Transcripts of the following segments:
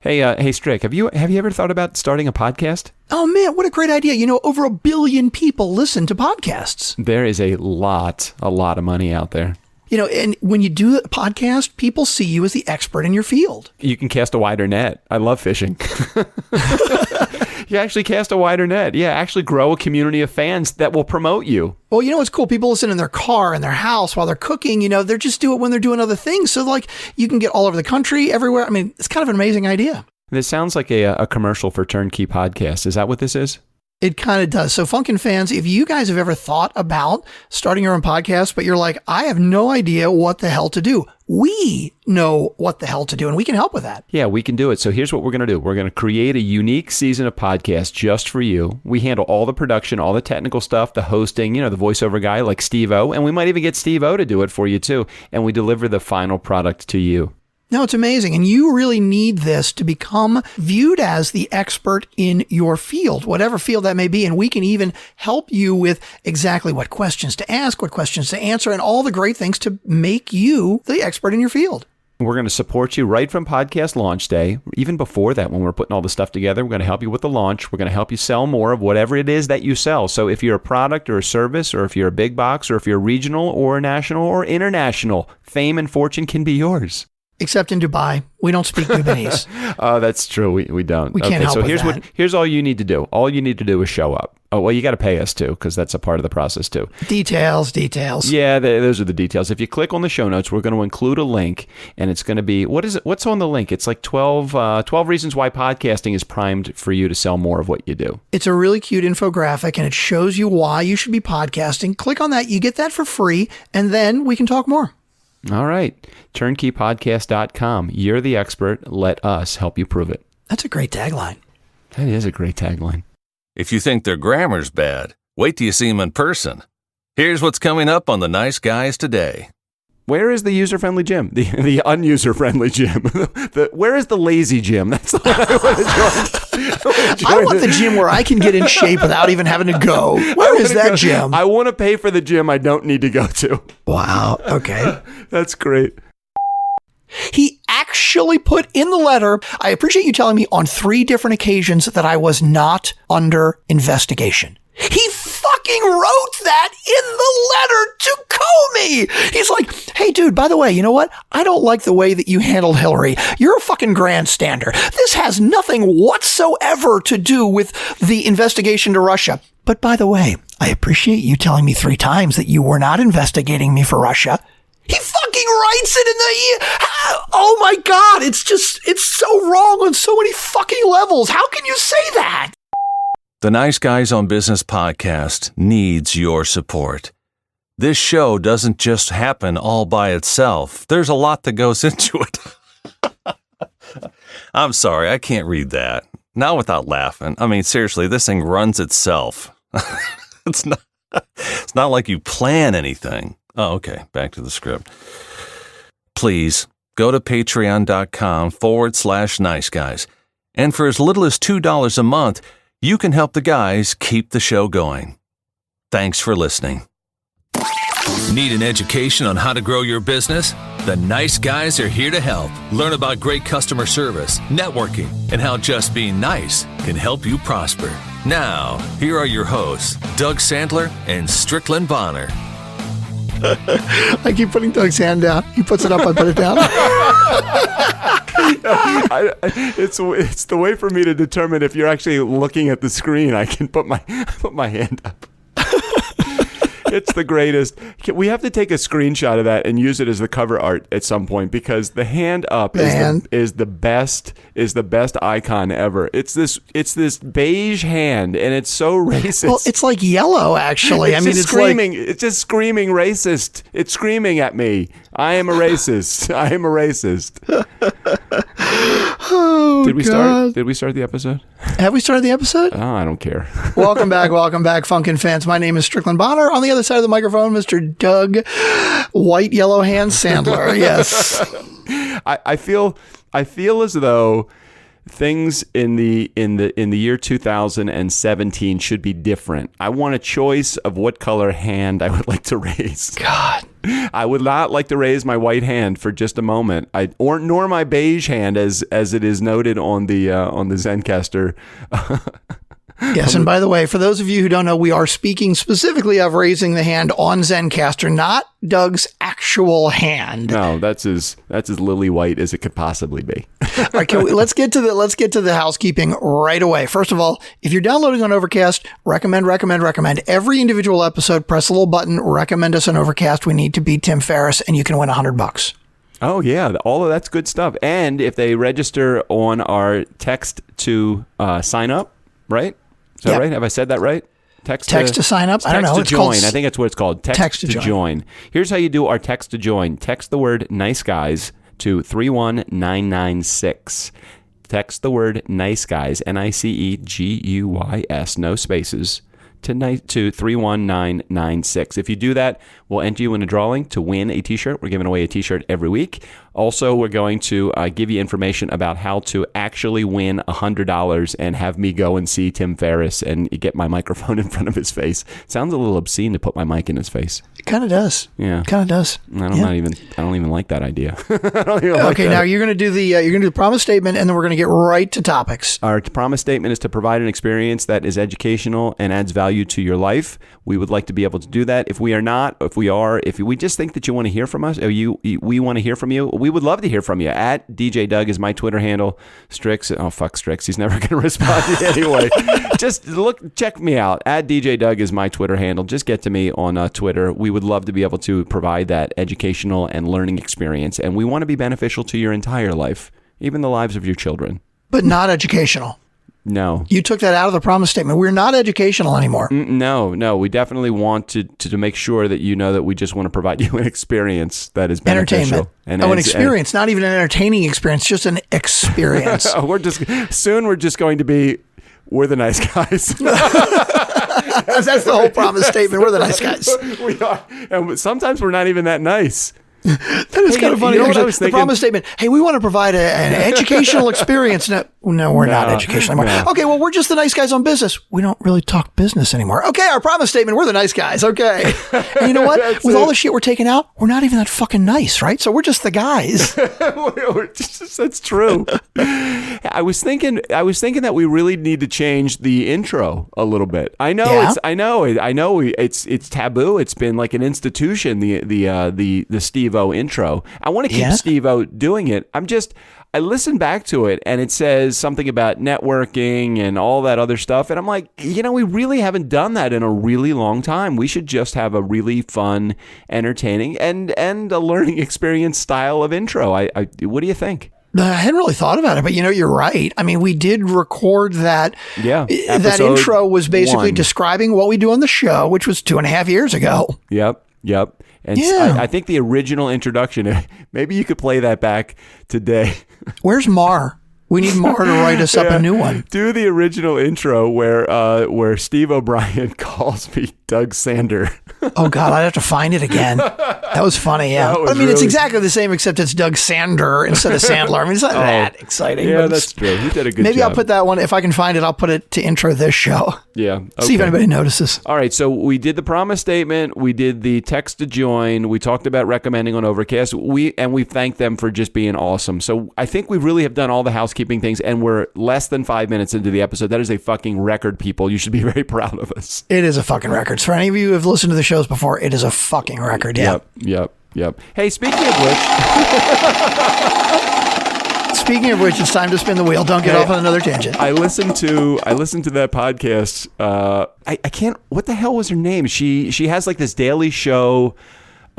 Hey, Strick, have you ever thought about starting a podcast? Oh, man, what a great idea. Over 1 billion people listen to podcasts. There is a lot of money out there. And when you do a podcast, people see you as the expert in your field. You can cast a wider net. I love fishing. You actually cast a wider net. Yeah, actually grow a community of fans that will promote you. Well, what's cool? People listen in their car, in their house, while they're cooking. They just do it when they're doing other things. So, you can get all over the country, everywhere. I mean, it's kind of an amazing idea. This sounds like a commercial for TurnKey Podcast. Is that what this is? It kind of does. So FunkNfans, if you guys have ever thought about starting your own podcast, but you're like, I have no idea what the hell to do, we know what the hell to do, and we can help with that. Yeah, we can do it. So here's what we're going to do. We're going to create a unique season of podcasts just for you. We handle all the production, all the technical stuff, the hosting, the voiceover guy like Steve-O, and we might even get Steve-O to do it for you too. And we deliver the final product to you. No, it's amazing. And you really need this to become viewed as the expert in your field, whatever field that may be. And we can even help you with exactly what questions to ask, what questions to answer, and all the great things to make you the expert in your field. We're going to support you right from podcast launch day. Even before that, when we're putting all the stuff together, we're going to help you with the launch. We're going to help you sell more of whatever it is that you sell. So if you're a product or a service, or if you're a big box, or if you're regional or national or international, fame and fortune can be yours. Except in Dubai. We don't speak Dubanese. Oh, that's true. We don't. We can't help so with here's that. Here's all you need to do. All you need to do is show up. Oh, well, you got to pay us too, because that's a part of the process too. Details. Yeah, those are the details. If you click on the show notes, we're going to include a link, and it's going to be, what is it? What's on the link? It's like 12 reasons why podcasting is primed for you to sell more of what you do. It's a really cute infographic, and it shows you why you should be podcasting. Click on that. You get that for free, and then we can talk more. All right. TurnKeyPodcast.com. You're the expert. Let us help you prove it. That's a great tagline. That is a great tagline. If you think their grammar's bad, wait till you see them in person. Here's what's coming up on the Nice Guys today. Where is the user-friendly gym? The unuser-friendly gym? Where is the lazy gym? That's the one I want to join. I want the gym where I can get in shape without even having to go. Where is that gym? I want to pay for the gym I don't need to go to. Wow. Okay. That's great. He actually put in the letter, I appreciate you telling me on 3 different occasions that I was not under investigation. He fucking wrote that in the letter to Comey. He's like, hey, dude, by the way, you know what? I don't like the way that you handled Hillary. You're a fucking grandstander. This has nothing whatsoever to do with the investigation to Russia. But by the way, I appreciate you telling me 3 times that you were not investigating me for Russia. He fucking writes it in the... Oh my God, it's so wrong on so many fucking levels. How can you say that? The Nice Guys on Business podcast needs your support. This show doesn't just happen all by itself. There's a lot that goes into it. I'm sorry, I can't read that. Not without laughing. I mean, seriously, this thing runs itself. It's not like you plan anything. Oh, okay. Back to the script. Please go to patreon.com/NiceGuys. And for as little as $2 a month, you can help the guys keep the show going. Thanks for listening. Need an education on how to grow your business? The Nice Guys are here to help. Learn about great customer service, networking, and how just being nice can help you prosper. Now, here are your hosts, Doug Sandler and Strickland Bonner. I keep putting Doug's hand down. He puts it up, I put it down. It's the way for me to determine if you're actually looking at the screen. I can put my hand up. It's the greatest. We have to take a screenshot of that and use it as the cover art at some point, because the hand up is the best icon ever. It's this beige hand, and it's so racist. Well, it's like yellow, actually. It's just screaming racist. It's screaming at me. I am a racist. I am a racist. Oh, Did we God. start the episode? Have we started the episode? Oh, I don't care. Welcome back, FunkNfans. My name is Strickland Bonner. On the other side of the microphone, Mr. Doug White Yellow Hand Sandler. Yes. I feel as though things in the year 2017 should be different. I want a choice of what color hand I would like to raise. God. I would not like to raise my white hand for just a moment. Nor my beige hand, as it is noted on the Zencastr. Yes, and by the way, for those of you who don't know, we are speaking specifically of raising the hand on Zencastr, not Doug's actual hand. No, that's as lily white as it could possibly be. All right, let's get to the housekeeping right away. First of all, if you're downloading on Overcast, recommend every individual episode. Press a little button, recommend us on Overcast. We need to beat Tim Ferriss, and you can win $100. Oh yeah, all of that's good stuff. And if they register on our text to sign up, right? Is that right? Have I said that right? Text to sign up? I don't know. Text to join. I think that's what it's called. Text to join. Here's how you do our text to join. Text the word NiceGuys to 31996. Text the word NiceGuys, NiceGuys, no spaces, to 31996. If you do that, we'll enter you in a drawing to win a T-shirt. We're giving away a T-shirt every week. Also, we're going to give you information about how to actually win $100 and have me go and see Tim Ferriss and get my microphone in front of his face. Sounds a little obscene to put my mic in his face. It kind of does. Yeah, kind of does. I don't even like that idea. Now you're going to do the promise statement, and then we're going to get right to topics. Our promise statement is to provide an experience that is educational and adds value to your life. We would like to be able to do that. If we are not, if we just think that you want to hear from us, or we want to hear from you, we would love to hear from you. At DJ Doug is my Twitter handle. Strix, oh fuck Strix, he's never going to respond to you anyway. Just check me out. At DJ Doug is my Twitter handle. Just get to me on Twitter. We would love to be able to provide that educational and learning experience, and we want to be beneficial to your entire life, even the lives of your children. But not educational. No. You took that out of the promise statement. We're not educational anymore. No. We definitely want to make sure that you know that we just want to provide you an experience that is beneficial. Entertainment. An experience, not even an entertaining experience, just an experience. We're just going to be, we're the nice guys. That's the whole promise statement. We're the nice guys. We are. And sometimes we're not even that nice. That is kind of funny. The promise statement. Hey, we want to provide an educational experience. No, we're not educational anymore. No. Okay, well, we're just the nice guys on business. We don't really talk business anymore. Okay, our promise statement. We're the nice guys. Okay. And you know what? With all the shit we're taking out, we're not even that fucking nice, right? So we're just the guys. That's true. I was thinking that we really need to change the intro a little bit. I know. Yeah? It's taboo. It's been like an institution. The Steve-O intro. I want to keep Steve-O doing it. I listened back to it and it says something about networking and all that other stuff. And I'm like, we really haven't done that in a really long time. We should just have a really fun, entertaining, and a learning experience style of intro. What do you think? I hadn't really thought about it, but you're right. I mean, we did record that. Yeah. That intro was basically describing what we do on the show, which was 2.5 years ago. Yep. And I think the original introduction, maybe you could play that back today. Where's Mar? We need Mar to write us up a new one. Do the original intro where Steve O'Brien calls me Doug Sander. Oh, God, I'd have to find it again. That was funny, yeah. It's exactly the same, except it's Doug Sander instead of Sandler. I mean, it's not that exciting. Yeah, that's true. He did a good job. Maybe I'll put that one. If I can find it, I'll put it to intro this show. Yeah. Okay. See if anybody notices. All right, so we did the promise statement. We did the text to join. We talked about recommending on Overcast. We thanked them for just being awesome. So I think we really have done all the housekeeping things, and we're less than 5 minutes into the episode. That is a fucking record, people. You should be very proud of us. It is a fucking record. For any of you who have listened to the shows before, it is a fucking record. Yeah. Yep. Hey, speaking of which... it's time to spin the wheel. Don't get off on another tangent. I listened to that podcast. I can't... What the hell was her name? She has like this daily show...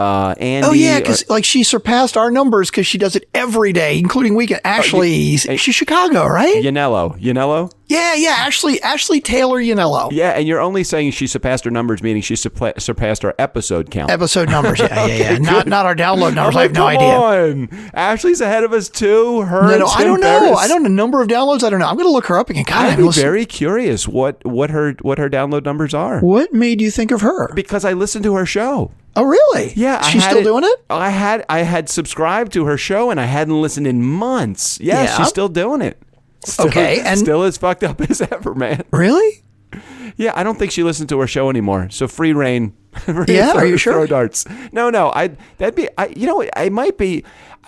Andy, oh yeah, because she surpassed our numbers because she does it every day, including weekend. Ashley, she's Chicago, right? Yanello. Yeah. Ashley Taylor Yanello. Yeah, and you're only saying she surpassed her numbers, meaning she surpassed our episode count. Episode numbers, yeah. Okay, not our download numbers. I have no idea. Come on, Ashley's ahead of us too. No, I don't know. I don't know number of downloads. I don't know. I'm going to look her up again. God, I'm very curious what her download numbers are. What made you think of her? Because I listened to her show. Oh, really? Yeah. She's still doing it? I had subscribed to her show and I hadn't listened in months. Yeah. She's still doing it. Still as fucked up as ever, man. Really? Yeah, I don't think she listens to our show anymore. So free reign. Yeah, are you sure? Throw darts. No. It might be.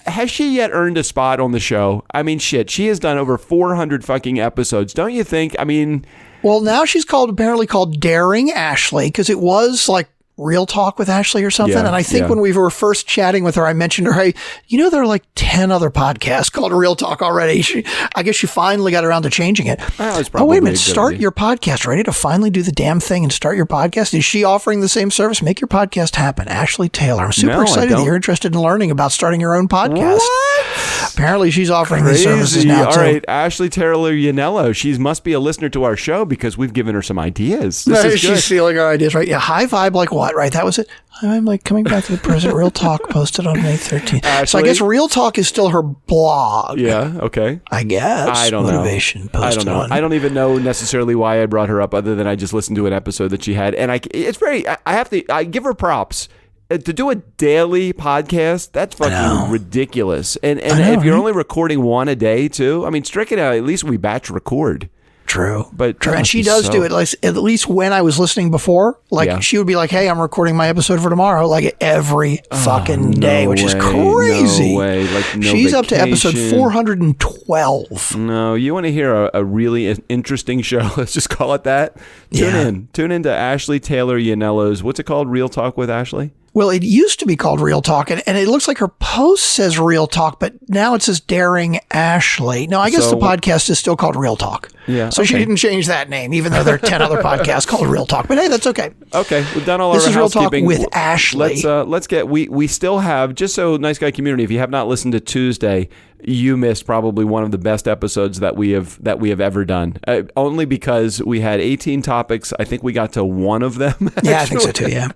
Has she yet earned a spot on the show? I mean, shit. She has done over 400 fucking episodes. Don't you think? I mean, well, now she's apparently called Daring Ashley, because it was like Real Talk with Ashley or something. Yeah, and I think when we were first chatting with her, I mentioned her, hey, there are like 10 other podcasts called Real Talk already. I guess she finally got around to changing it. Oh, wait a minute. Start your podcast. Ready to finally do the damn thing and start your podcast? Is she offering the same service? Make your podcast happen. Ashley Taylor. I'm super excited that you're interested in learning about starting your own podcast. What? Apparently she's offering these services now too. All right, Ashley Taylor Yanello. She must be a listener to our show because we've given her some ideas. This is good. She's stealing our ideas, right? Yeah, high vibe like what, right? That was it. I'm like coming back to the present. Real Talk posted on May 13th. Ashley? So I guess Real Talk is still her blog. Yeah, okay. I guess. I don't Motivation know. I don't know. on. I don't even know necessarily why I brought her up other than I just listened to an episode that she had. And I give her props. To do a daily podcast, that's fucking ridiculous. And if you're only recording one a day too, I mean, Strickland, at least we batch record. True. But and she does do it, like, at least when I was listening before, she would be like, hey, I'm recording my episode for tomorrow, like every fucking day, which is crazy. No way. Like, she's up to episode 412. No, you want to hear a really interesting show? Let's just call it that. Tune in to Ashley Taylor Yanello's, what's it called? Real Talk with Ashley? Well, it used to be called Real Talk, and it looks like her post says Real Talk, but now it says Daring Ashley. No, I guess the podcast is still called Real Talk. Yeah. So she didn't change that name, even though there are 10 other podcasts called Real Talk. But hey, that's okay. Okay, we've done all this our is Real Talk housekeeping. with Ashley. Let's get, we still have, just so Nice Guy community, if you have not listened to Tuesday, you missed probably one of the best episodes that we have ever done. Only because we had 18 topics. I think we got to one of them. Yeah, I think so too, yeah.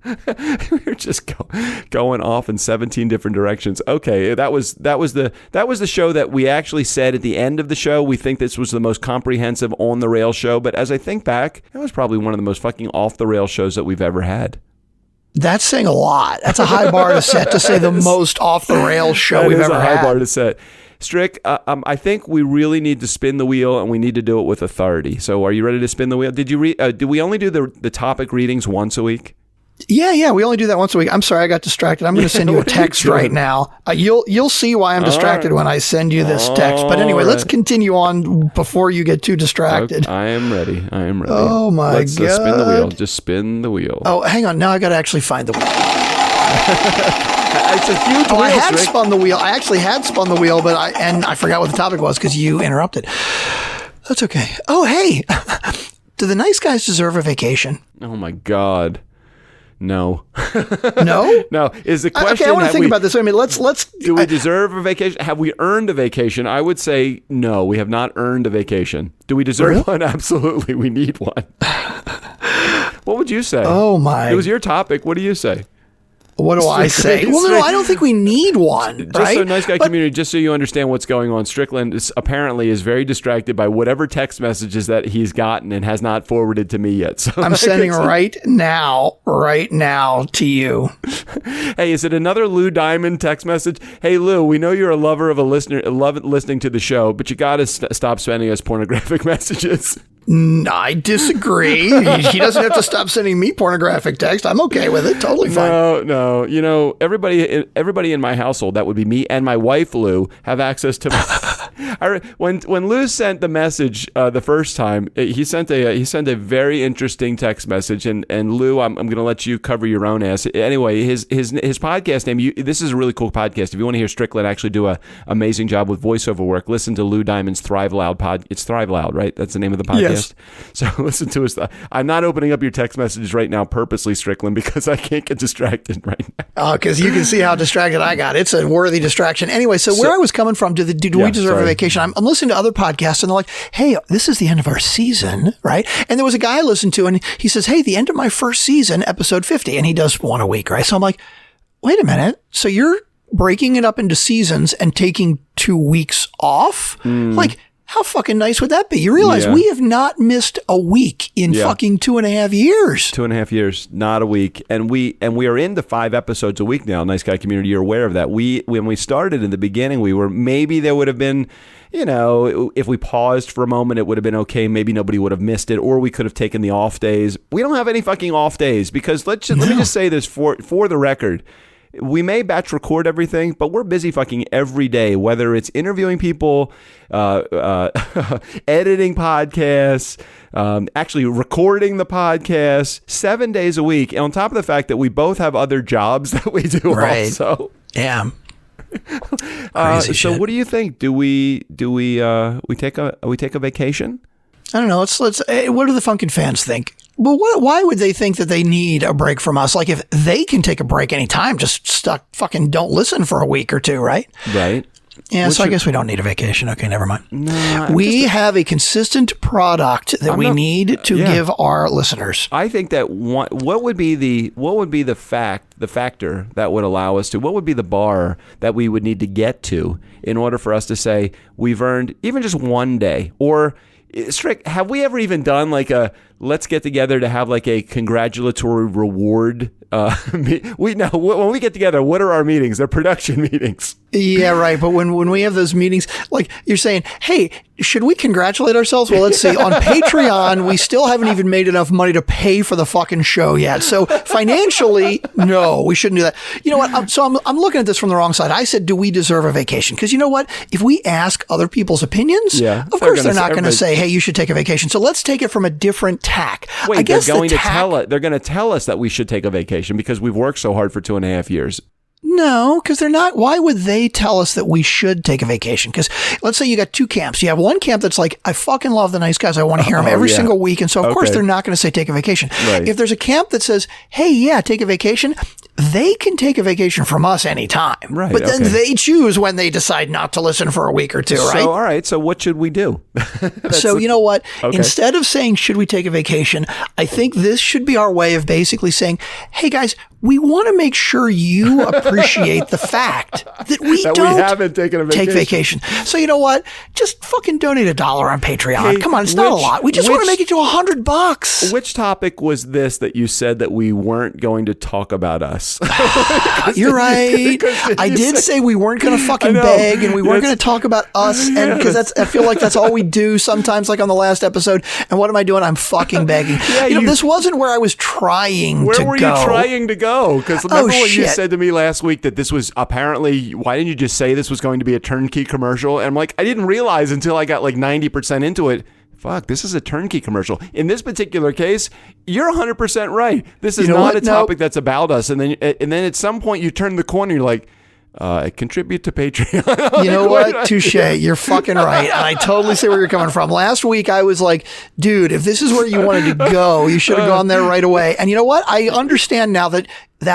We were just going off in 17 different directions. Okay, that was the show that we actually said at the end of the show. We think this was the most comprehensive on the rail show. But as I think back, that was probably one of the most fucking off the rail shows that we've ever had. That's saying a lot. That's a high bar to set to say the most off the rail show we've ever had. That is a high bar to set. Strick, I think we really need to spin the wheel, and we need to do it with authority. So, are you ready to spin the wheel? Did we only do the topic readings once a week? Yeah, we only do that once a week. I'm sorry, I got distracted. I'm going to send you a text right now. You'll see why I'm distracted when I send you this text. But anyway, let's continue on before you get too distracted. Okay, I am ready. Oh my God. Let's spin the wheel. Just spin the wheel. Oh, hang on. Now I got to actually find the wheel. It's a huge wheel, I had Strick. spun the wheel. I actually had spun the wheel, but I forgot what the topic was because you interrupted. That's okay. Oh, hey. Do the nice guys deserve a vacation? Oh my God. No. No? No. Is the question? Okay, I want to think about this. I mean, let's. Do we deserve a vacation? Have we earned a vacation? I would say no. We have not earned a vacation. Do we deserve one? Absolutely. We need one. What would you say? Oh my! It was your topic. What do you say? What do I say? Well, no, I don't think we need one. Just right? so Nice Guy community, just so you understand what's going on, Strickland apparently is very distracted by whatever text messages that he's gotten and has not forwarded to me yet. So I'm sending right now to you. Hey, is it another Lou Diamond text message? Hey, Lou, we know you're a lover of love listening to the show, but you got to stop sending us pornographic messages. I disagree. He doesn't have to stop sending me pornographic text. I'm okay with it. Totally fine. No. You know, everybody in my household, that would be me and my wife, Lou, have access to when Lou sent the message the first time, he sent a very interesting text message, and Lou, I'm going to let you cover your own ass. Anyway, his podcast name, this is a really cool podcast. If you want to hear Strickland actually do a amazing job with voiceover work, listen to Lou Diamond's Thrive Loud pod. It's Thrive Loud, right? That's the name of the podcast. Yes. So listen to us. I'm not opening up your text messages right now purposely, Strickland, because I can't get distracted right now. Oh, because you can see how distracted I got. It's a worthy distraction. Anyway, so where I was coming from, do we deserve a vacation? I'm listening to other podcasts, and they're like, hey, this is the end of our season, right? And there was a guy I listened to, and he says, hey, the end of my first season, episode 50, and he does one a week, right? So I'm like, wait a minute. So you're breaking it up into seasons and taking 2 weeks off? Like, how fucking nice would that be? You realize we have not missed a week in fucking 2.5 years. 2.5 years, not a week. And we are into 5 episodes a week now, Nice Guy community. You're aware of that. When we started in the beginning, there would have been, if we paused for a moment, it would have been okay. Maybe nobody would have missed it, or we could have taken the off days. We don't have any fucking off days because let me just say this for the record. We may batch record everything, but we're busy fucking every day, whether it's interviewing people, editing podcasts, actually recording the podcast 7 days a week. And on top of the fact that we both have other jobs that we do also. Yeah. So shit. what do you think? Do we take a vacation? I don't know. Let's. What do the FunkNfans think? Well, why would they think that they need a break from us? Like, if they can take a break anytime, just don't listen for a week or two, right? Right. Yeah, I guess we don't need a vacation. Okay, never mind. No, we have a consistent product that we need to give our listeners. I think that what would be the factor that would allow us to, what would be the bar that we would need to get to in order for us to say we've earned even just one day? Or Strick, have we ever even done like a let's get together to have like a congratulatory reward? When we get together, what are our meetings? They're production meetings. Yeah, right. But when we have those meetings, like you're saying, hey, should we congratulate ourselves? Well, let's see. On Patreon, we still haven't even made enough money to pay for the fucking show yet. So financially, no, we shouldn't do that. You know what? I'm looking at this from the wrong side. I said, do we deserve a vacation? Because you know what? If we ask other people's opinions, of course they're not going to say, hey, you should take a vacation. So let's take it from a different tack. Wait, I guess they're going to tell us that we should take a vacation because we've worked so hard for 2.5 years. No, because they're not. Why would they tell us that we should take a vacation? Because let's say you got two camps. You have one camp that's like, I fucking love the nice guys. I want to hear them every single week. And so, of course, they're not going to say take a vacation. Right. If there's a camp that says, hey, yeah, take a vacation, they can take a vacation from us anytime. Right. But then they choose when they decide not to listen for a week or two, right? So, all right. So what should we do? So, you know what? Okay. Instead of saying, should we take a vacation? I think this should be our way of basically saying, hey, guys, we want to make sure you appreciate the fact that we haven't taken a vacation. Take vacation. So you know what? Just fucking donate $1 on Patreon. Hey, come on, it's not a lot. We just want to make it to $100. Which topic was this that you said that we weren't going to talk about us? You're right. I did say we weren't going to fucking beg and we weren't going to talk about us, and because I feel like that's all we do sometimes, like on the last episode. And what am I doing? I'm fucking begging. This wasn't where I was trying to go. Where were you trying to go? Because remember what you said to me last week that this was apparently, why didn't you just say this was going to be a turnkey commercial? And I'm like, I didn't realize until I got like 90% into it. Fuck, this is a turnkey commercial. In this particular case, you're 100% right. This is not a topic that's about us. And then at some point you turn the corner, you're like, contribute to Patreon. You know what? Touche. You're fucking right. And I totally see where you're coming from. Last week, I was like, dude, if this is where you wanted to go, you should have gone there right away. And you know what? I understand now that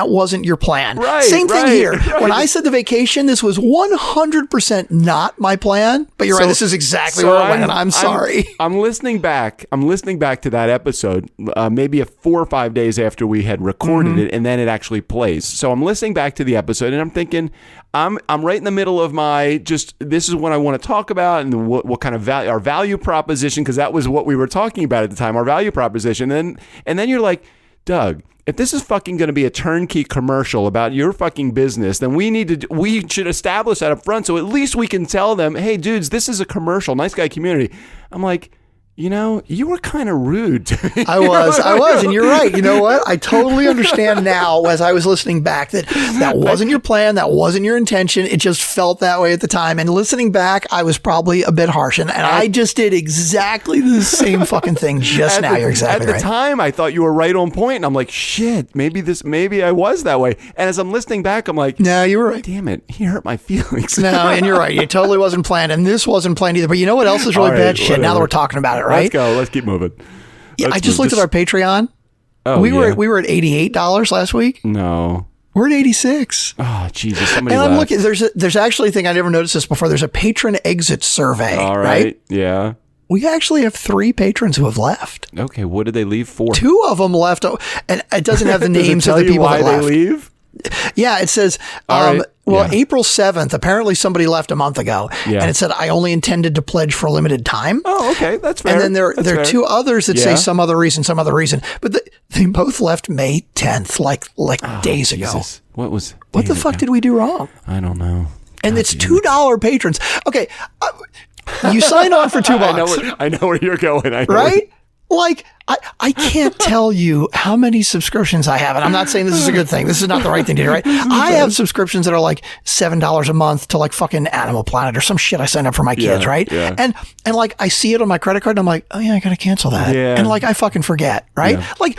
wasn't your plan. Right, Same thing here. Right. When I said the vacation, this was 100% not my plan. But you're right. This is exactly where I went, and I'm sorry. I'm listening back to that episode, maybe 4 or 5 days after we had recorded it, and then it actually plays. So I'm listening back to the episode, and I'm thinking, I'm right in the middle of my this is what I want to talk about, and what kind of value, our value proposition, because that was what we were talking about at the time, our value proposition. And then you're like, Doug, if this is fucking going to be a turnkey commercial about your fucking business, then we should establish that up front so at least we can tell them, hey, dudes, this is a commercial, nice guy community. I'm like, you know, you were kind of rude to me. I was, and you're right. You know what? I totally understand now as I was listening back that wasn't your plan, that wasn't your intention. It just felt that way at the time. And listening back, I was probably a bit harsh, and I just did exactly the same fucking thing just now. You're exactly right. At the time, I thought you were right on point, and I'm like, shit, maybe I was that way. And as I'm listening back, I'm like, no, you were right. Damn it, he hurt my feelings. No, and you're right. It totally wasn't planned, and this wasn't planned either. But you know what else is really bad shit? Now that we're talking about it, right? Let's go. Let's keep moving. I just looked at our Patreon. Oh, we were at $88 last week. No. We're at 86. Oh, Jesus. Somebody I'm left. looking, there's actually a thing I never noticed this before. There's a patron exit survey. All right. Yeah. We actually have 3 patrons who have left. Okay. What did they leave for? 2 of them left, and it doesn't have the names of the people why that left. they leave? Yeah, it says, April 7th, apparently somebody left a month ago, and it said, I only intended to pledge for a limited time. Oh, okay, that's fair. And then there are 2 others that say some other reason. But they both left May 10th, like days ago. Jesus. What the fuck did we do wrong? I don't know. And it's $2 patrons. Okay. You sign on for $2. I know where you're going. Right? Like, I can't tell you how many subscriptions I have. And I'm not saying this is a good thing. This is not the right thing to do, right? I have subscriptions that are like $7 a month to like fucking Animal Planet or some shit I signed up for my kids, right? Yeah. And like, I see it on my credit card and I'm like, oh yeah, I got to cancel that. Yeah. And like, I fucking forget, right? Yeah. Like,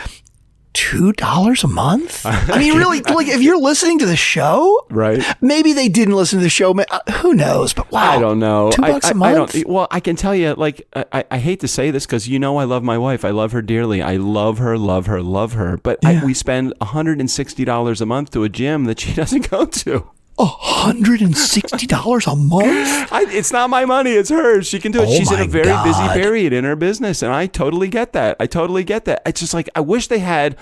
$2 a month? I mean, really, like if you're listening to the show, right? Maybe they didn't listen to the show. Who knows? But wow, I don't know. $2 a month. Well, I can tell you, like, I hate to say this because I love my wife. I love her dearly. I love her. But we spend $160 a month to a gym that she doesn't go to. $160 a month? It's not my money. It's hers. She can do it. She's in a very busy period in her business. And I totally get that. It's just like, I wish they had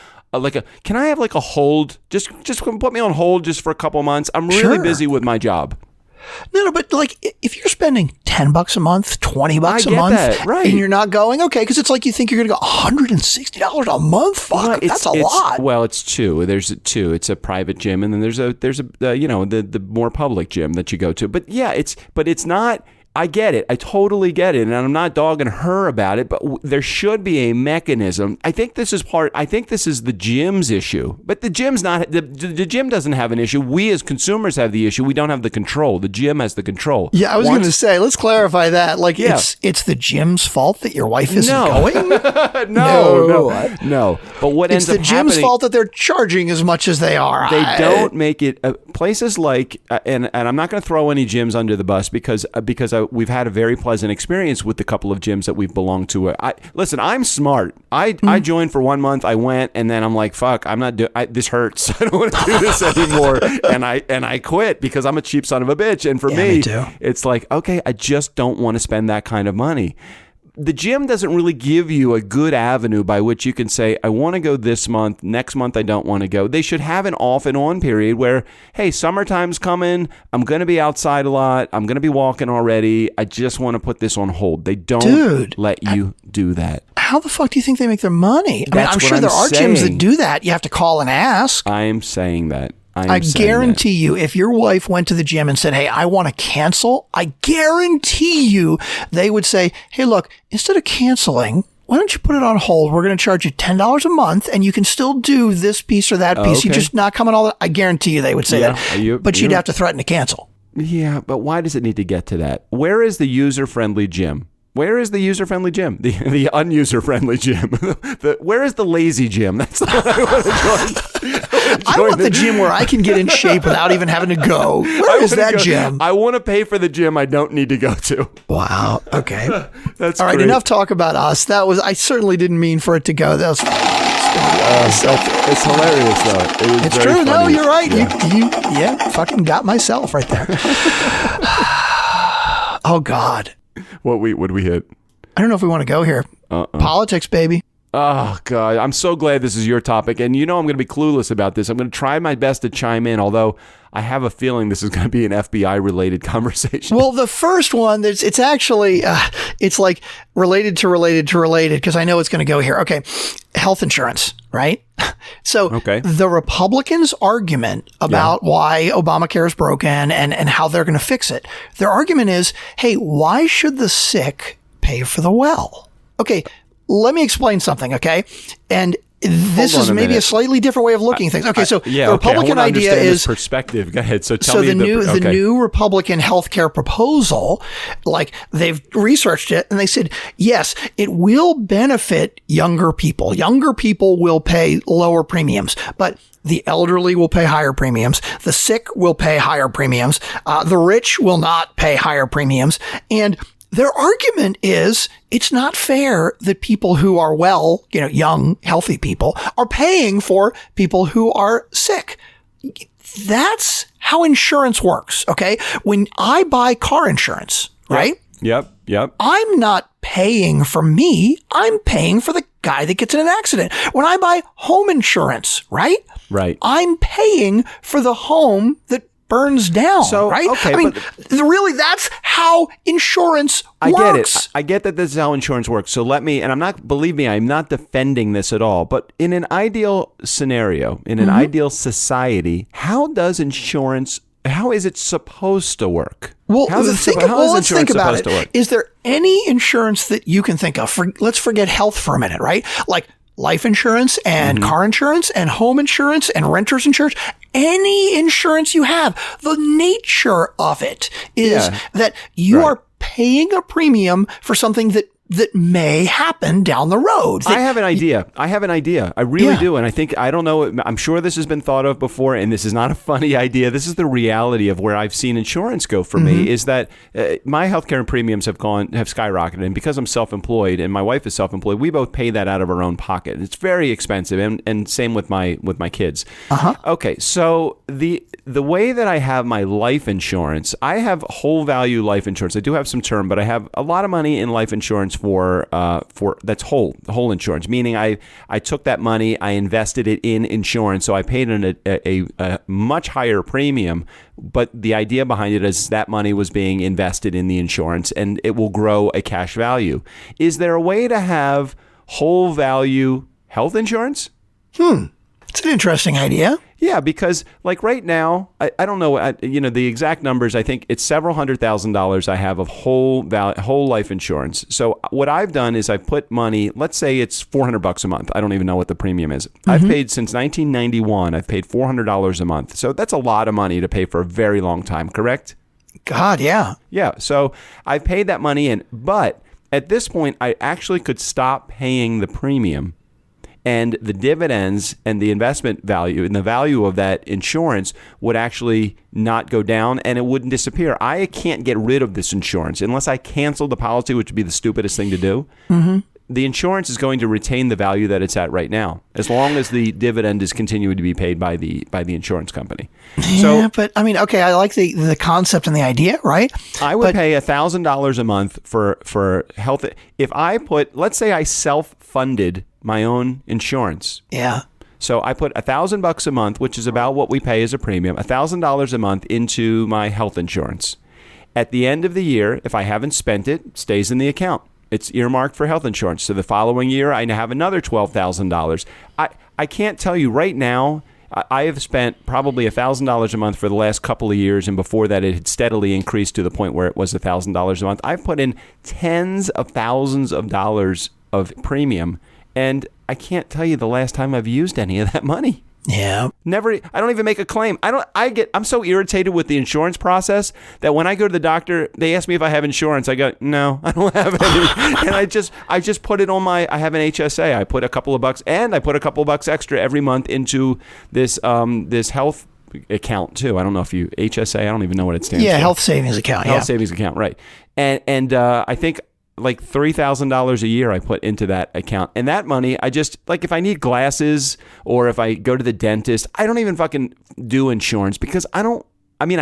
can I have like a hold? Just put me on hold just for a couple months. I'm really busy with my job. No, but like if you're spending $10 a month, $20 a month, that, right? And you're not going, okay, because it's like you think you're going to go $160 a month. Fuck, that's a lot. Well, it's two. There's two. It's a private gym, and then there's the more public gym that you go to. But yeah, it's not. I get it. I totally get it. And I'm not dogging her about it, but there should be a mechanism. I think this is the gym's issue, but the gym's not, the gym doesn't have an issue. We as consumers have the issue. We don't have the control. The gym has the control. Yeah, I was going to say, let's clarify that. Like, it's the gym's fault that your wife isn't going? No. But what ends up happening... It's the gym's fault that they're charging as much as they are. They don't make it... places like... And I'm not going to throw any gyms under the bus because we've had a very pleasant experience with the couple of gyms that we've belonged to. Listen, I'm smart. I joined for 1 month. I went, and then I'm like, fuck, I'm not doing. This hurts. I don't want to do this anymore. and I quit because I'm a cheap son of a bitch. And for me it's like, okay, I just don't want to spend that kind of money. The gym doesn't really give you a good avenue by which you can say, I want to go this month, next month I don't want to go. They should have an off and on period where, hey, summertime's coming, I'm going to be outside a lot, I'm going to be walking already, I just want to put this on hold. They don't let you do that. How the fuck do you think they make their money? I mean, I'm sure there are gyms that do that. You have to call and ask. I'm saying that. I guarantee you, if your wife went to the gym and said, hey, I want to cancel, I guarantee you they would say, hey, look, instead of canceling, why don't you put it on hold? We're going to charge you $10 a month and you can still do this piece or that piece. Okay. You're just not coming all that. I guarantee you they would say that. But you'd have to threaten to cancel. Yeah, but why does it need to get to that? Where is the user-friendly gym? Where is the user-friendly gym? The unuser-friendly gym? Where is the lazy gym? That's the one I want to join. I want the gym where I can get in shape without even having to go. Where is that gym? I want to pay for the gym I don't need to go to. Wow. Okay. That's all right. Great. Enough talk about us. I certainly didn't mean for it to go. That was. It's hilarious though. It's true. Funny. No, you're right. You fucking got myself right there. Oh God. What would we hit? I don't know if we want to go here. Politics, baby. Oh, God. I'm so glad this is your topic. And I'm going to be clueless about this. I'm going to try my best to chime in, although I have a feeling this is going to be an FBI-related conversation. Well, the first one, it's actually, it's like related, because I know it's going to go here. Okay. Health insurance, right? So the Republicans' argument about why Obamacare is broken and how they're going to fix it, their argument is, hey, why should the sick pay for the well? Okay, let me explain something, okay? And this is maybe a slightly different way of looking at things. Okay, so the Republican idea is perspective. Go ahead. So tell me the new Republican healthcare proposal, like they've researched it and they said, yes, it will benefit younger people. Younger people will pay lower premiums, but the elderly will pay higher premiums. The sick will pay higher premiums. The rich will not pay higher premiums. And their argument is it's not fair that people who are well, young, healthy people are paying for people who are sick. That's how insurance works. Okay. When I buy car insurance, right? Yep. I'm not paying for me. I'm paying for the guy that gets in an accident. When I buy home insurance, right? I'm paying for the home that burns down, right? Okay, I mean, really, that's how insurance works. I get that this is how insurance works. So believe me, I'm not defending this at all. But in an ideal scenario, in an ideal society, how does insurance how is it supposed to work? Well, how is let's think about it. Is there any insurance that you can think of? Let's forget health for a minute, right? Like life insurance and car insurance and home insurance and renter's insurance. Any insurance you have, the nature of it is that you are paying a premium for something that may happen down the road. I have an idea. I really do. And I don't know, I'm sure this has been thought of before, and this is not a funny idea. This is the reality of where I've seen insurance go for me, is that my healthcare premiums have skyrocketed. And because I'm self-employed and my wife is self-employed, we both pay that out of our own pocket. It's very expensive. And same with my kids. Okay. So the way that I have my life insurance, I have whole value life insurance. I do have some term, but I have a lot of money in life insurance for that's whole insurance, meaning I took that money, I invested it in insurance, so I paid a much higher premium, but the idea behind it is that money was being invested in the insurance and it will grow a cash value. Is there a way to have whole value health insurance? It's an interesting idea. Yeah, because like right now, I don't know, the exact numbers. I think it's several $100,000 I have of whole life insurance. So what I've done is I've put money. Let's say it's $400 a month. I don't even know what the premium is. I've paid since 1991. I've paid $400 a month. So that's a lot of money to pay for a very long time. Correct? God, yeah. Yeah. So I paid that money in, but at this point, I actually could stop paying the premium. And the dividends and the investment value and the value of that insurance would actually not go down and it wouldn't disappear. I can't get rid of this insurance unless I cancel the policy, which would be the stupidest thing to do. The insurance is going to retain the value that it's at right now, as long as the dividend is continuing to be paid by the insurance company. Yeah, but I mean, okay, I like the concept and the idea, right? I would pay $1,000 a month for health. If I let's say I self-funded my own insurance. Yeah. So I put $1,000 a month, which is about what we pay as a premium, $1,000 a month into my health insurance. At the end of the year, if I haven't spent it, it stays in the account. It's earmarked for health insurance. So the following year, I have another $12,000. I can't tell you right now. I have spent probably $1,000 a month for the last couple of years, and before that, it had steadily increased to the point where it was $1,000 a month. I've put in tens of thousands of dollars of premium. And I can't tell you the last time I've used any of that money. Yeah. Never. I don't even make a claim. I'm so irritated with the insurance process that when I go to the doctor, they ask me if I have insurance. I go, no, I don't have any. And I just put it on I have an HSA. I put a couple of bucks, and I put a couple of bucks extra every month into this health account too. I don't know if HSA, I don't even know what it stands for. Yeah, health savings account. Health savings account, right. And I think like $3,000 a year I put into that account. And that money, I just, like if I need glasses or if I go to the dentist, I don't even fucking do insurance because I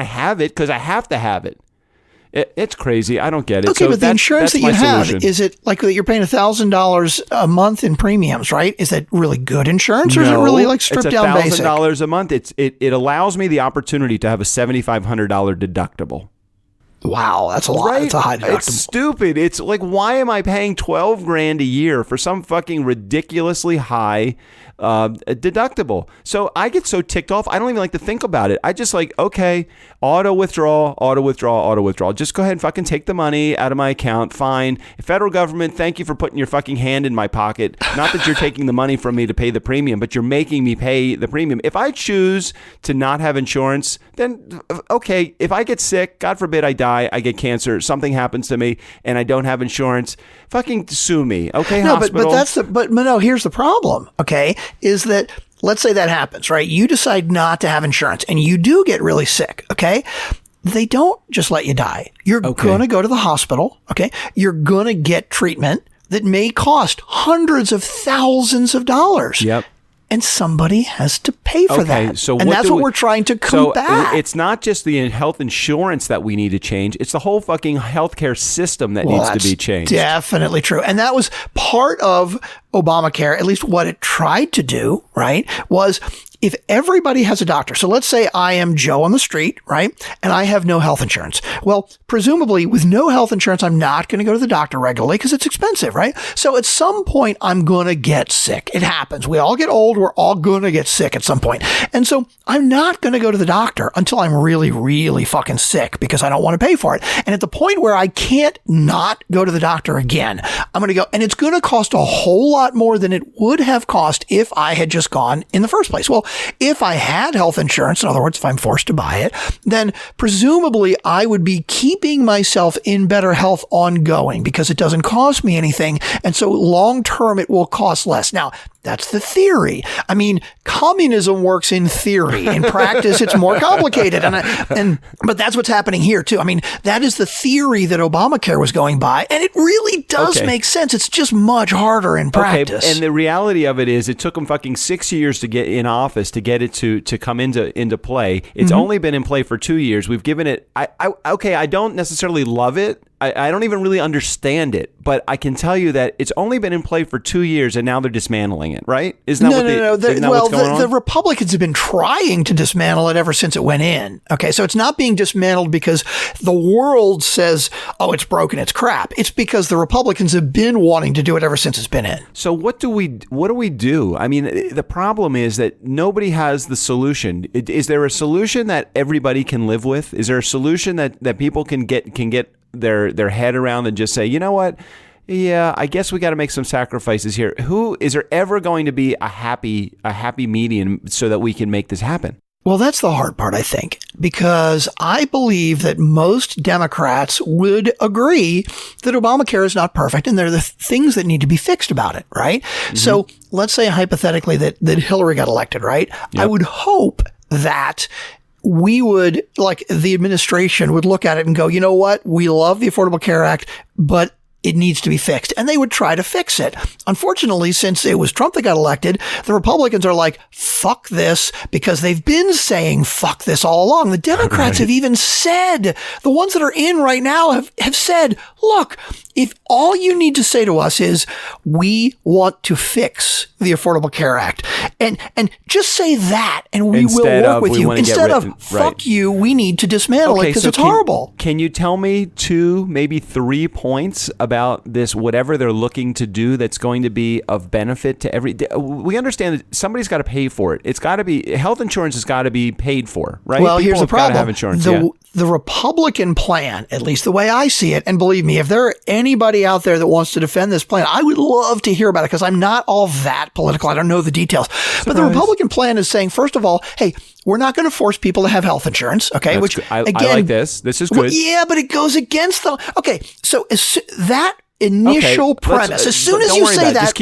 have it because I have to have it. It's crazy. I don't get it. Okay, so but the insurance that you have, solution. Is it like that you're paying $1,000 a month in premiums, right? Is that really good insurance or is it really like stripped down basic? It's $1,000 a month. It allows me the opportunity to have a $7,500 deductible. Wow, that's a lot. Right? It's a high deductible. It's stupid. It's like, why am I paying $12,000 a year for some fucking ridiculously high deductible? So I get so ticked off. I don't even like to think about it. I just like, okay, auto withdrawal. Just go ahead and fucking take the money out of my account. Fine. Federal government, thank you for putting your fucking hand in my pocket. Not that you're taking the money from me to pay the premium, but you're making me pay the premium. If I choose to not have insurance, then okay, if I get sick, God forbid I die, I get cancer, something happens to me, and I don't have insurance, fucking sue me, okay, no, hospital? But no, here's the problem, okay, is that, let's say that happens, right? You decide not to have insurance, and you do get really sick, okay? They don't just let you die. You're going to go to the hospital, okay? You're going to get treatment that may cost hundreds of thousands of dollars. Yep. And somebody has to pay for that. So and that's what we're trying to combat. So it's not just the health insurance that we need to change. It's the whole fucking healthcare system that needs to be changed. Definitely true. And that was part of Obamacare, at least what it tried to do, right, was if everybody has a doctor, so let's say I am Joe on the street, right, and I have no health insurance. Well, presumably with no health insurance, I'm not going to go to the doctor regularly because it's expensive, right? So at some point, I'm going to get sick. It happens. We all get old. We're all going to get sick at some point. And so I'm not going to go to the doctor until I'm really, really fucking sick because I don't want to pay for it. And at the point where I can't not go to the doctor again, I'm going to go, and it's going to cost a whole lot more than it would have cost if I had just gone in the first place. Well, if I had health insurance, in other words, if I'm forced to buy it, then presumably I would be keeping myself in better health ongoing because it doesn't cost me anything. And so long term, it will cost less. Now, that's the theory. I mean, communism works in theory. In practice, it's more complicated. But that's what's happening here, too. I mean, that is the theory that Obamacare was going by. And it really does make sense. It's just much harder in practice. Okay. And the reality of it is it took them fucking 6 years to get in office to get it to come into play. It's only been in play for 2 years. We've given it, I don't necessarily love it. I don't even really understand it, but I can tell you that it's only been in play for 2 years and now they're dismantling it, right? Isn't that what's going on? The Republicans have been trying to dismantle it ever since it went in. Okay, so it's not being dismantled because the world says, oh, it's broken, it's crap. It's because the Republicans have been wanting to do it ever since it's been in. So what do we do? I mean, the problem is that nobody has the solution. Is there a solution that everybody can live with? Is there a solution that people can get their head around and just say, you know what? Yeah, I guess we got to make some sacrifices here. Is there ever going to be a happy median so that we can make this happen? Well, that's the hard part, I think, because I believe that most Democrats would agree that Obamacare is not perfect and there are the things that need to be fixed about it, right? Mm-hmm. So let's say hypothetically that Hillary got elected, right? Yep. I would hope that we would, like the administration would look at it and go, you know what? We love the Affordable Care Act, but it needs to be fixed. And they would try to fix it. Unfortunately, since it was Trump that got elected, the Republicans are like, fuck this, because they've been saying fuck this all along. The Democrats have even said, the ones that are in right now have said, look, if all you need to say to us is we want to fix the Affordable Care Act and just say that and we will work with you instead of fuck you, we need to dismantle it because it's horrible. Can you tell me 2, maybe 3 points about this, whatever they're looking to do that's going to be of benefit to we understand that somebody's got to pay for it. It's got to be, health insurance has got to be paid for, right? Well, People here's the problem. Have insurance, the Republican plan, at least the way I see it, and believe me, if there are anybody out there that wants to defend this plan, I would love to hear about it because I'm not all that political. I don't know the details. Surprise. But the Republican plan is saying, first of all, hey, we're not going to force people to have health insurance. Okay. Which again, I like this. This is good. Well, yeah, but it goes against the, okay. So that initial premise, as soon as you say that,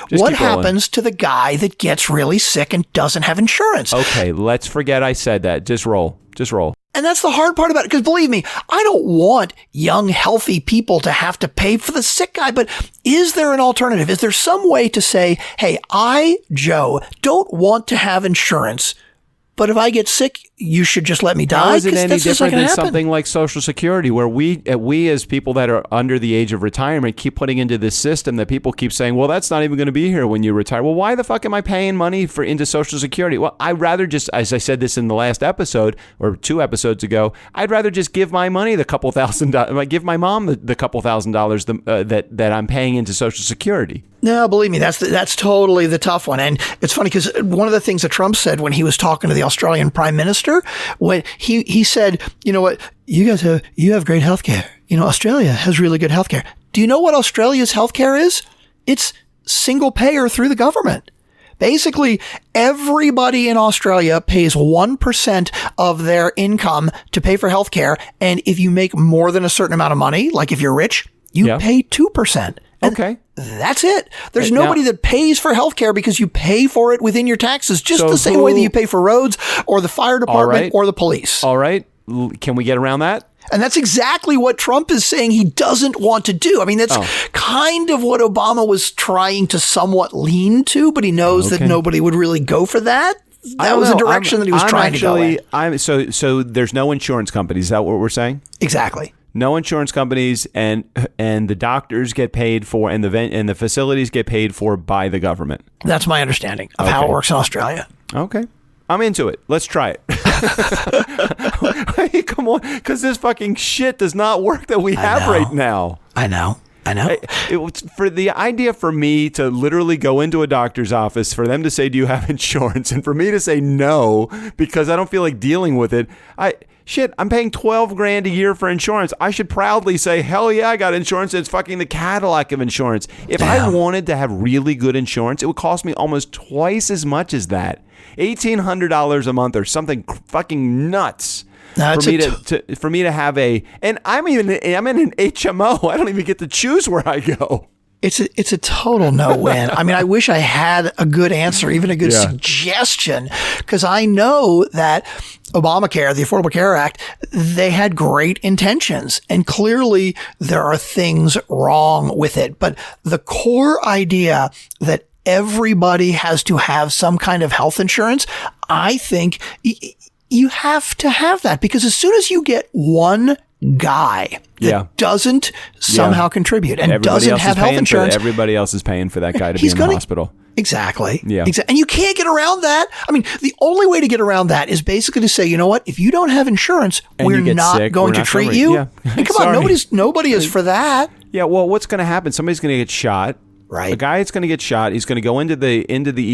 what happens to the guy that gets really sick and doesn't have insurance? Okay, let's forget I said that. Just roll. And that's the hard part about it, because believe me, I don't want young, healthy people to have to pay for the sick guy, but is there an alternative? Is there some way to say, hey, I, Joe, don't want to have insurance, but if I get sick, you should just let me die? How is it any different than something like Social Security, where we as people that are under the age of retirement keep putting into this system that people keep saying, well, that's not even going to be here when you retire. Well, why the fuck am I paying money into Social Security? Well, I'd rather just, as I said this in the last episode or 2 episodes ago, I'd rather just give my money the couple $1,000, give my mom the couple $1,000s that I'm paying into Social Security. No, believe me, that's totally the tough one. And it's funny because one of the things that Trump said when he was talking to the Australian Prime Minister, when he said, you know what, you have great healthcare. You know, Australia has really good healthcare. Do you know what Australia's healthcare is? It's single payer through the government. Basically, everybody in Australia pays 1% of their income to pay for healthcare. And if you make more than a certain amount of money, like if you're rich, you pay 2%. Okay. That's it. There's nobody that pays for healthcare because you pay for it within your taxes, just the same way that you pay for roads or the fire department or the police. All right. Can we get around that? And that's exactly what Trump is saying he doesn't want to do. I mean, that's kind of what Obama was trying to somewhat lean to, but he knows that nobody would really go for that. That was the direction that he was trying to go in. So there's no insurance companies. Is that what we're saying? Exactly. No insurance companies, and the doctors get paid for, and the facilities get paid for by the government. That's my understanding of how it works in Australia. Okay. I'm into it. Let's try it. Hey, come on. Because this fucking shit does not work that we have right now. I know. For the idea for me to literally go into a doctor's office, for them to say, do you have insurance? And for me to say no, because I don't feel like dealing with it. I'm paying $12,000 a year for insurance. I should proudly say, hell yeah, I got insurance. It's fucking the Cadillac of insurance. If I wanted to have really good insurance, it would cost me almost twice as much as that. $1,800 a month or something fucking nuts. For me to have and I'm in an HMO. I don't even get to choose where I go. It's a total no-win. I mean, I wish I had a good answer, even a good suggestion, because I know that Obamacare, the Affordable Care Act, they had great intentions, and clearly there are things wrong with it. But the core idea that everybody has to have some kind of health insurance, I think you have to have that, because as soon as you get one guy that doesn't somehow contribute and doesn't have health insurance, everybody else is paying for that guy to be in the hospital. Exactly. Yeah. And you can't get around that. I mean, the only way to get around that is basically to say, you know what? If you don't have insurance, we're not going to treat you. Yeah. And come on, nobody is for that. Yeah. Well, what's going to happen? Somebody's going to get shot. Right. A guy is going to get shot. He's going to go into the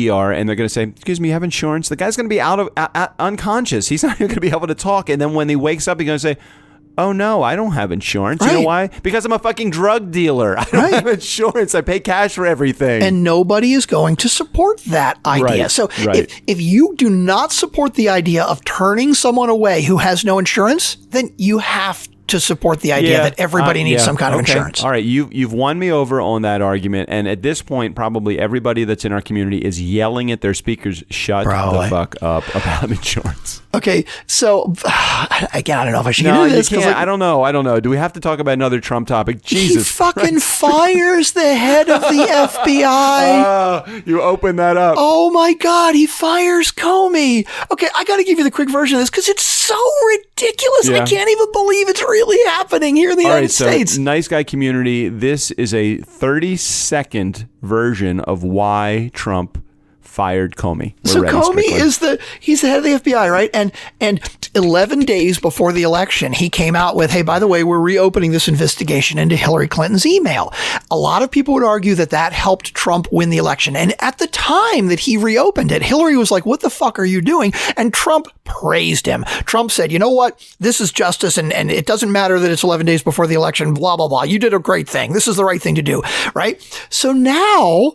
ER, and they're going to say, "Excuse me, you have insurance?" The guy's going to be unconscious. He's not even going to be able to talk. And then when he wakes up, he's going to say, "Oh no, I don't have insurance." Right. You know why? Because I'm a fucking drug dealer. I don't have insurance. I pay cash for everything. And nobody is going to support that idea. So if you do not support the idea of turning someone away who has no insurance, then you have to support the idea that everybody needs some kind of insurance. All right, you've won me over on that argument, and at this point, probably everybody that's in our community is yelling at their speakers, "Shut the fuck up about insurance." Okay, so again, I don't know if I should get into this. I don't know. Do we have to talk about another Trump topic? Jesus, he fucking fires the head of the FBI. You open that up. Oh my God, he fires Comey. Okay, I got to give you the quick version of this because it's so ridiculous. I can't even believe it's really happening here in the United States. Nice guy community, this is a 30-second version of why Trump fired Comey. So Comey he's the head of the FBI, right? And 11 days before the election, he came out with, "Hey, by the way, we're reopening this investigation into Hillary Clinton's email." A lot of people would argue that helped Trump win the election. And at the time that he reopened it, Hillary was like, "What the fuck are you doing?" And Trump praised him. Trump said, "You know what? This is justice, and it doesn't matter that it's 11 days before the election, blah, blah, blah. You did a great thing. This is the right thing to do," right? So now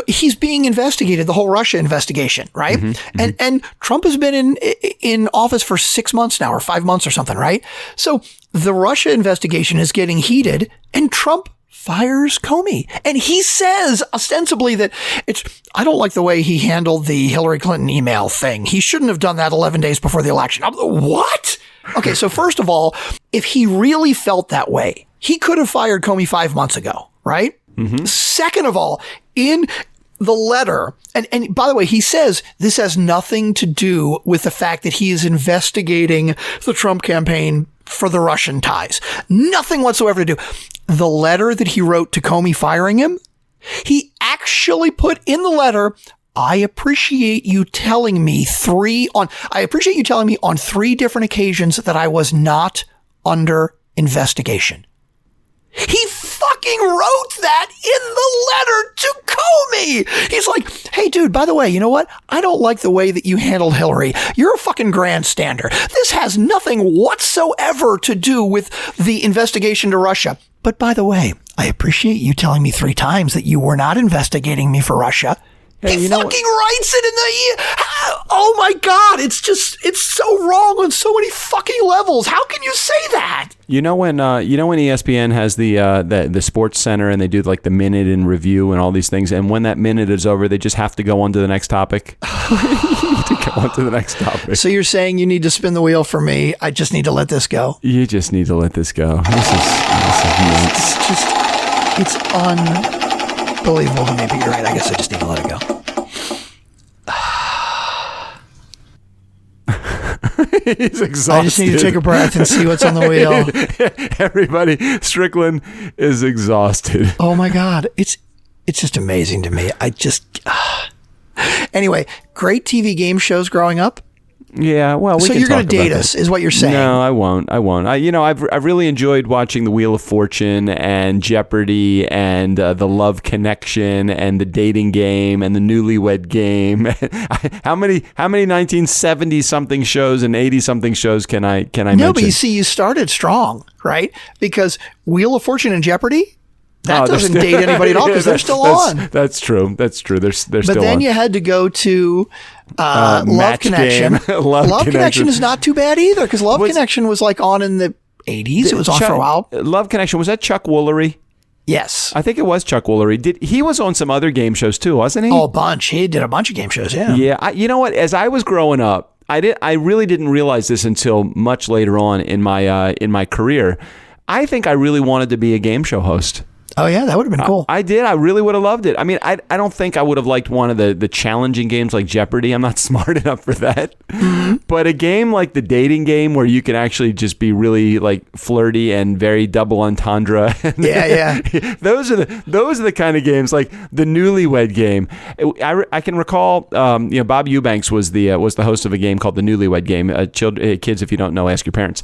he's being investigated, the whole Russia investigation, right? And Trump has been in office for 6 months now, or 5 months or something, right? So the Russia investigation is getting heated, and Trump fires Comey. And he says ostensibly that I don't like the way he handled the Hillary Clinton email thing. He shouldn't have done that 11 days before the election. What? Okay, so first of all, if he really felt that way, he could have fired Comey 5 months ago, right? Second of all, in the letter, and by the way, he says this has nothing to do with the fact that he is investigating the Trump campaign for the Russian ties. Nothing whatsoever to do. The letter that he wrote to Comey firing him, he actually put in the letter, I appreciate you telling me on 3 different occasions that I was not under investigation. He fucking wrote that in the letter to Comey. He's like, "Hey, dude, by the way, you know what? I don't like the way that you handled Hillary. You're a fucking grandstander. This has nothing whatsoever to do with the investigation to Russia. But by the way, I appreciate you telling me 3 times that you were not investigating me for Russia." Hey, he fucking writes it in the... Oh my God, it's so wrong on so many fucking levels. How can you say that? You know when ESPN has the Sports Center and they do like the minute in review and all these things, and when that minute is over, they just have to go on to the next topic. You need to go on to the next topic. So you're saying you need to spin the wheel for me. I just need to let this go. You just need to let this go. It's unbelievable to me, but you're right. I guess I just need to let it go. He's exhausted. I just need to take a breath and see what's on the wheel. Everybody, Strickland is exhausted. Oh my God. It's just amazing to me. Anyway, great TV game shows growing up. Yeah, well, so you're going to date us, is what you're saying? No, I won't. I've really enjoyed watching the Wheel of Fortune and Jeopardy and the Love Connection and the Dating Game and the Newlywed Game. How many 1970 something shows and 80 something shows can I mention? No, but you see, you started strong, right? Because Wheel of Fortune and Jeopardy. That doesn't date anybody at all because they're still on. That's true. They're still on. But then you had to go to Love Connection. Love Connection is not too bad either because Love Connection was like on in the 80s. It was on for a while. Love Connection, was that Chuck Woolery? Yes. I think it was Chuck Woolery. He was on some other game shows too, wasn't he? Oh, a bunch. He did a bunch of game shows, yeah. Yeah. You know what? As I was growing up, I really didn't realize this until much later on in my career. I think I really wanted to be a game show host. Oh, yeah, that would have been cool. I did. I really would have loved it. I mean, I don't think I would have liked one of the challenging games like Jeopardy. I'm not smart enough for that. Mm-hmm. But a game like the Dating Game where you can actually just be really like flirty and very double entendre. Yeah. Those are the kind of games like the Newlywed Game. I can recall, Bob Eubanks was the host of a game called the Newlywed Game. Kids, if you don't know, ask your parents.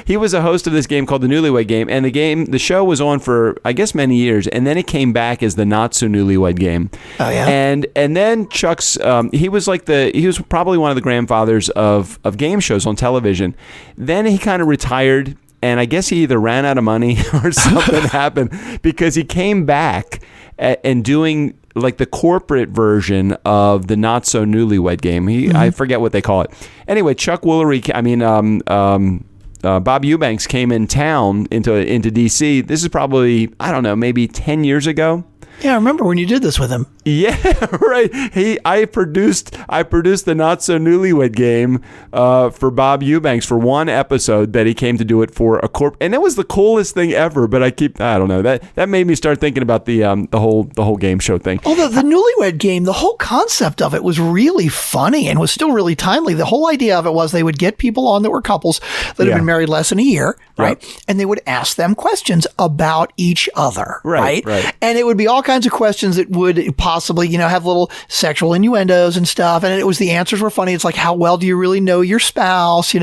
He was a host of this game called the Newlywed Game, and the show was on for I guess many years, and then it came back as the Not So Newlywed Game. Oh yeah. And then Chuck's he was probably one of the grandfathers of game shows on television. Then he kind of retired, and I guess he either ran out of money or something happened because he came back and doing like the corporate version of the Not So Newlywed Game. I forget what they call it. Anyway, Chuck Woolery. Bob Eubanks came in town into DC. This is probably, I don't know, maybe 10 years ago. Yeah, I remember when you did this with him. Yeah, right. I produced the Not So Newlywed Game for Bob Eubanks for one episode that he came to do it for a corp, and it was the coolest thing ever. But I don't know, that made me start thinking about the whole game show thing. Oh, the Newlywed Game, the whole concept of it was really funny and was still really timely. The whole idea of it was they would get people on that were couples that had been married less than a year, right? Yep. And they would ask them questions about each other, right? And it would be all kinds of questions that would possibly, have little sexual innuendos and stuff. And the answers were funny. It's like, how well do you really know your spouse? They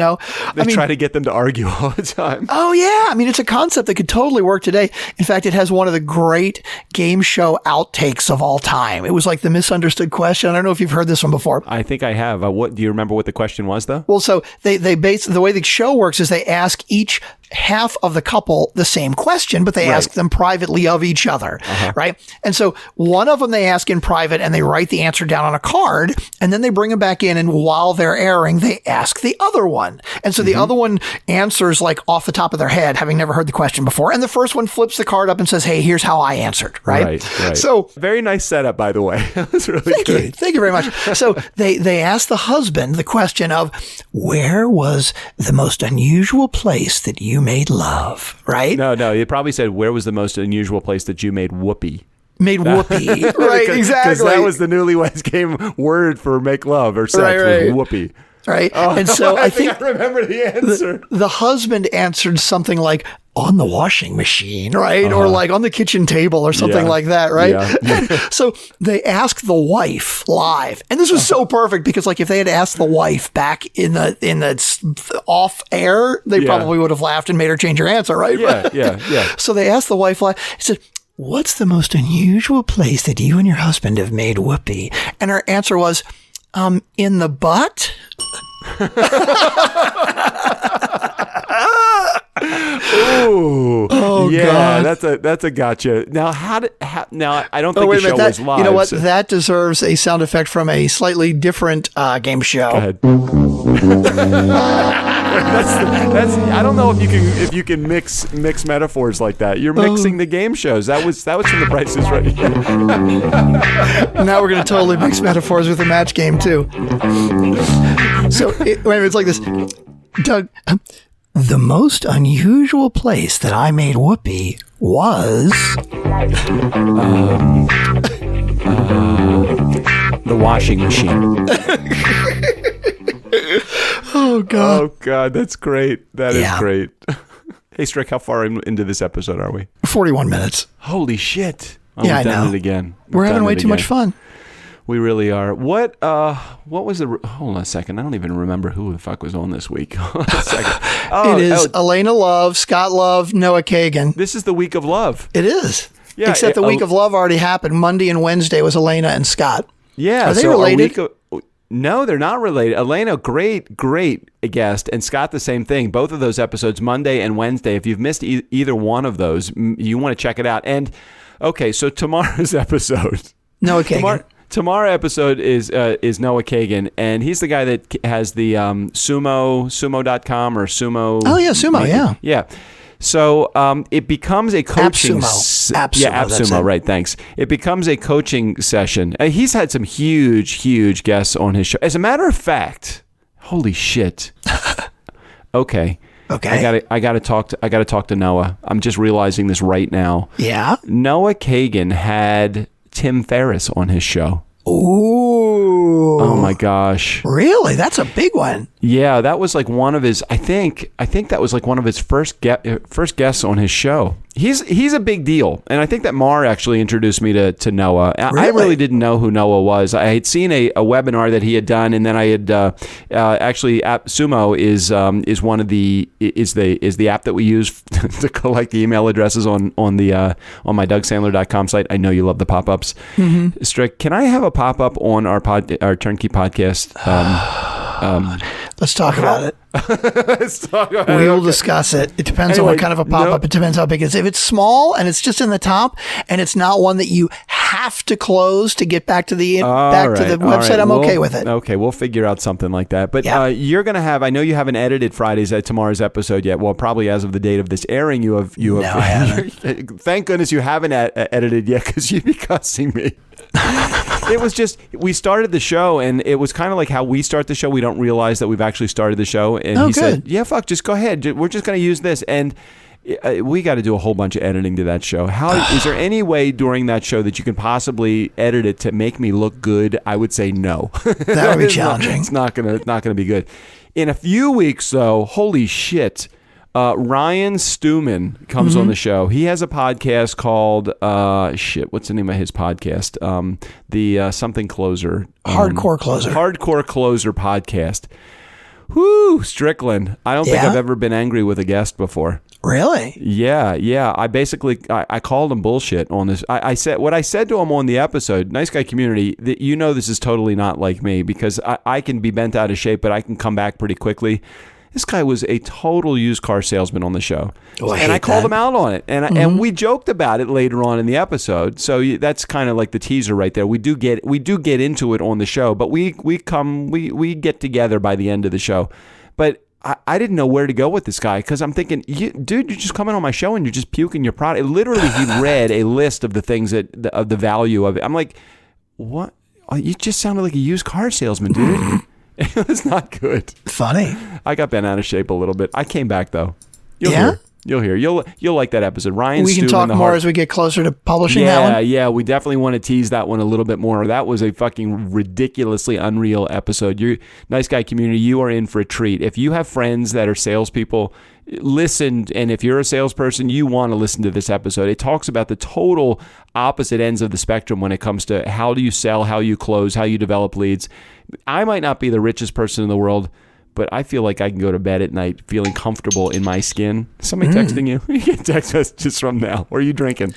try to get them to argue all the time. Oh yeah. I mean, it's a concept that could totally work today. In fact, it has one of the great game show outtakes of all time. It was like the misunderstood question. I don't know if you've heard this one before. I think I have. What do you remember what the question was though? Well, so they base the way the show works is they ask each half of the couple the same question, but they ask them privately of each other, right? And so one of them they ask in private and they write the answer down on a card and then they bring them back in, and while they're airing, they ask the other one. And so the other one answers like off the top of their head, having never heard the question before. And the first one flips the card up and says, hey, here's how I answered, right? So very nice setup, by the way. That was really good. Thank you very much. So they asked the husband the question of, where was the most unusual place that you made love, right? No, it probably said, where was the most unusual place that you made whoopee? Made whoopee. Right, exactly. Because that was the Newlyweds Game word for make love or sex, was whoopee. Right. And so I think I remember the answer. The husband answered something like, on the washing machine, right? Or like on the kitchen table or something like that, right? Yeah. So they asked the wife live. And this was so perfect because like if they had asked the wife back in the off air, they probably would have laughed and made her change her answer, right? Yeah. So they asked the wife live. He said, what's the most unusual place that you and your husband have made whoopee? And her answer was, in the butt? Ooh, oh yeah, God. that's a gotcha. Now, now I don't think the show was live. You know what? So. That deserves a sound effect from a slightly different game show. Go ahead. That's. I don't know if you can mix metaphors like that. You're mixing the game shows. That was from The Price is Right. Now we're going to totally mix metaphors with the match game too. So it's like this, Doug. The most unusual place that I made whoopee was the washing machine. Oh, God. Oh, God, that's great. That is great. Hey, Strick, how far into this episode are we? 41 minutes. Holy shit. Oh, Yeah, we've I done know. it again. We're having way too much fun. We really are. What was the... Hold on a second. I don't even remember who the fuck was on this week. Hold on a second. It is Elena Love, Scott Love, Noah Kagan. This is the week of love. It is. Yeah, Except the week of love already happened. Monday and Wednesday was Elena and Scott. Yeah. Are they related? No, they're not related. Elena, great guest, and Scott, the same thing. Both of those episodes, Monday and Wednesday. If you've missed either one of those, you want to check it out. And, okay, so tomorrow's episode... Noah Kagan. Tomorrow episode is Noah Kagan, and he's the guy that has the sumo.com or sumo. Oh, yeah, Sumo, yeah. Yeah. So it becomes a coaching... AppSumo, right, thanks. It becomes a coaching session. He's had some huge guests on his show. As a matter of fact, holy shit. Okay. I gotta talk to Noah. I'm just realizing this right now. Yeah? Noah Kagan had Tim Ferriss on his show. Ooh. Oh my gosh. Really? That's a big one. Yeah, that was like one of his, I think that was like one of his first guests on his show. He's a big deal. And I think that Mar actually introduced me to Noah. Really? I really didn't know who Noah was. I had seen a webinar that he had done, and then I had actually AppSumo is one of the app that we use to collect the email addresses on my DougSandler.com site. I know you love the pop-ups. Mm-hmm. Strick, can I have a pop-up on our TurnKey podcast? Let's talk about it. We will discuss it. It depends on what kind of a pop-up. It depends how big it is. If it's small and it's just in the top and it's not one that you have to close to get back to the website, right. I'm okay with it. Okay, we'll figure out something like that. But you're going to have, I know you haven't edited Fridays at tomorrow's episode yet. Well, probably as of the date of this airing, you have. No, I haven't. Thank goodness you haven't edited yet, because you'd be cussing me. It was just, we started the show, and it was kind of like how we start the show. We don't realize that we've actually started the show. And he said, yeah, fuck, just go ahead. We're just going to use this. And we got to do a whole bunch of editing to that show. Is there any way during that show that you can possibly edit it to make me look good? I would say no. That would be challenging. It's not gonna be good. In a few weeks, though, holy shit. Ryan Stewman comes on the show. He has a podcast called what's the name of his podcast? The something closer. Hardcore Closer. Hardcore Closer podcast. Whoo, Strickland. I don't think I've ever been angry with a guest before. Really? Yeah. I called him bullshit on this. I said what I said to him on the episode. Nice Guy community. That this is totally not like me, because I can be bent out of shape, but I can come back pretty quickly. This guy was a total used car salesman on the show. Oh, I called him out on it. And we joked about it later on in the episode. So that's kind of like the teaser right there. We do get into it on the show, but we get together by the end of the show. But I didn't know where to go with this guy, because I'm thinking, dude, you're just coming on my show and you're just puking your product. Literally, he read a list of the things of the value of it. I'm like, what? Oh, you just sounded like a used car salesman, dude. It was not good. Funny. I got bent out of shape a little bit. I came back though. You'll hear. You'll like that episode. Ryan. We can talk more as we get closer to publishing that one. Yeah. We definitely want to tease that one a little bit more. That was a fucking ridiculously unreal episode. You Nice Guy community, you are in for a treat. If you have friends that are salespeople, listen. And if you're a salesperson, you want to listen to this episode. It talks about the total opposite ends of the spectrum when it comes to how do you sell, how you close, how you develop leads. I might not be the richest person in the world, but I feel like I can go to bed at night feeling comfortable in my skin. Somebody texting you? You get text messages from now. Or are you drinking?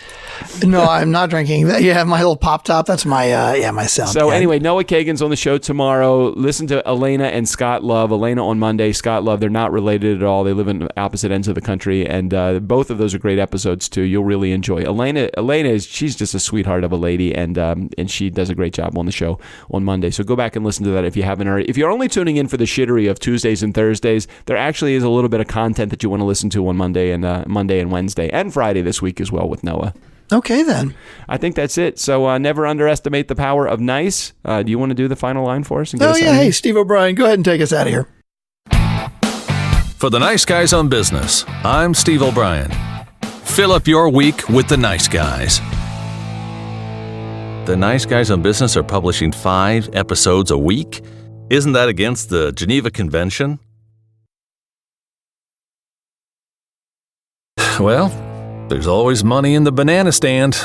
No, I'm not drinking. Yeah, my little pop top. That's my my sound. So anyway, Noah Kagan's on the show tomorrow. Listen to Elena and Scott Love. Elena on Monday, Scott Love. They're not related at all. They live in opposite ends of the country, and both of those are great episodes too. You'll really enjoy. Elena she's just a sweetheart of a lady, and she does a great job on the show on Monday. So go back and listen to that if you haven't already. If you're only tuning in for the shittery of Tuesdays and Thursdays, there actually is a little bit of content that you want to listen to on Monday and Wednesday and Friday this week as well with Noah. Okay, then. I think that's it. So never underestimate the power of nice. Do you want to do the final line for us? And get us out of here? Hey, Steve O'Brien, go ahead and take us out of here. For the Nice Guys on Business, I'm Steve O'Brien. Fill up your week with the Nice Guys. The Nice Guys on Business are publishing 5 episodes a week. Isn't that against the Geneva Convention? Well, there's always money in the banana stand.